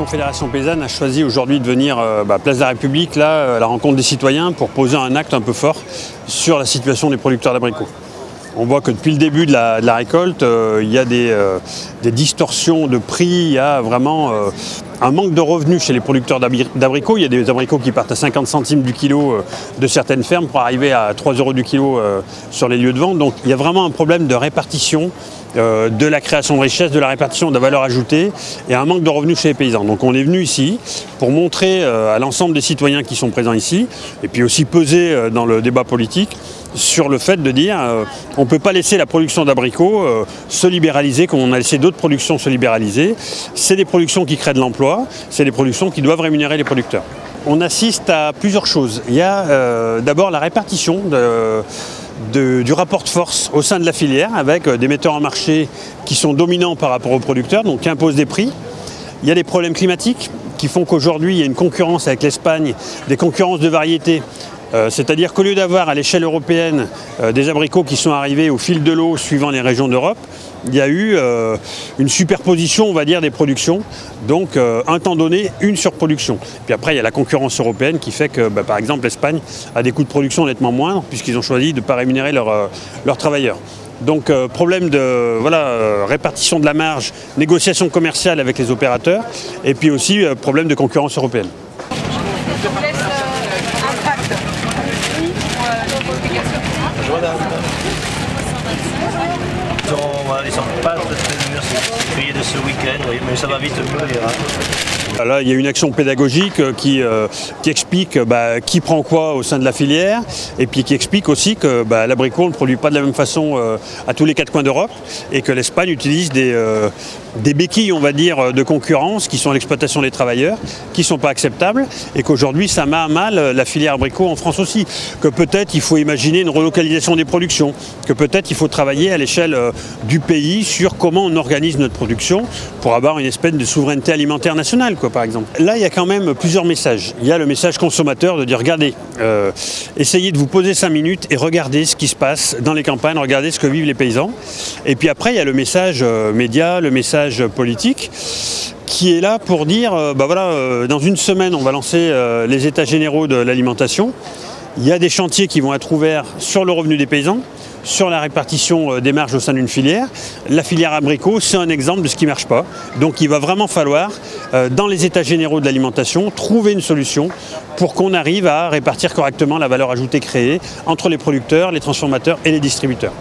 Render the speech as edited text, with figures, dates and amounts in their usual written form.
Confédération Paysanne a choisi aujourd'hui de venir place de la République, là, à la rencontre des citoyens, pour poser un acte un peu fort sur la situation des producteurs d'abricots. On voit que depuis le début de la récolte, il y a des distorsions de prix, il y a vraiment un manque de revenus chez les producteurs d'abricots. Il y a des abricots qui partent à 50 centimes du kilo de certaines fermes pour arriver à 3 € du kilo sur les lieux de vente. Donc il y a vraiment un problème de répartition de la création de richesse, de la répartition de la valeur ajoutée et un manque de revenus chez les paysans. Donc on est venu ici pour montrer à l'ensemble des citoyens qui sont présents ici et puis aussi peser dans le débat politique sur le fait de dire on ne peut pas laisser la production d'abricots se libéraliser comme on a laissé d'autres productions se libéraliser. C'est des productions qui créent de l'emploi, c'est des productions qui doivent rémunérer les producteurs. On assiste à plusieurs choses. Il y a d'abord la répartition du rapport de force au sein de la filière avec des metteurs en marché qui sont dominants par rapport aux producteurs, donc qui imposent des prix. Il y a des problèmes climatiques qui font qu'aujourd'hui il y a une concurrence avec l'Espagne, des concurrences de variétés. C'est-à-dire qu'au lieu d'avoir à l'échelle européenne des abricots qui sont arrivés au fil de l'eau suivant les régions d'Europe, il y a eu une superposition, on va dire, des productions. Donc, un temps donné, une surproduction. Puis après, il y a la concurrence européenne qui fait que, par exemple, l'Espagne a des coûts de production nettement moindres puisqu'ils ont choisi de ne pas rémunérer leurs travailleurs. Donc, problème de répartition de la marge, négociation commerciale avec les opérateurs et puis aussi problème de concurrence européenne. Ils sont pas très mûrs, c'est cueilli de ce week-end, oui, mais ça va vite mieux. Là, il y a une action pédagogique qui explique qui prend quoi au sein de la filière et puis qui explique aussi que l'abricot ne produit pas de la même façon à tous les quatre coins d'Europe et que l'Espagne utilise des béquilles, on va dire, de concurrence qui sont l'exploitation des travailleurs, qui ne sont pas acceptables et qu'aujourd'hui ça met à mal la filière abricot en France aussi. Que peut-être il faut imaginer une relocalisation des productions, que peut-être il faut travailler à l'échelle du pays sur comment on organise notre production pour avoir une espèce de souveraineté alimentaire nationale, par exemple. Là, il y a quand même plusieurs messages. Il y a le message consommateur de dire, regardez, essayez de vous poser 5 minutes et regardez ce qui se passe dans les campagnes, regardez ce que vivent les paysans. Et puis après, il y a le message média, le message politique, qui est là pour dire, dans une semaine, on va lancer les états généraux de l'alimentation. Il y a des chantiers qui vont être ouverts sur le revenu des paysans, sur la répartition des marges au sein d'une filière. La filière abricot, c'est un exemple de ce qui ne marche pas. Donc il va vraiment falloir, dans les états généraux de l'alimentation, trouver une solution pour qu'on arrive à répartir correctement la valeur ajoutée créée entre les producteurs, les transformateurs et les distributeurs.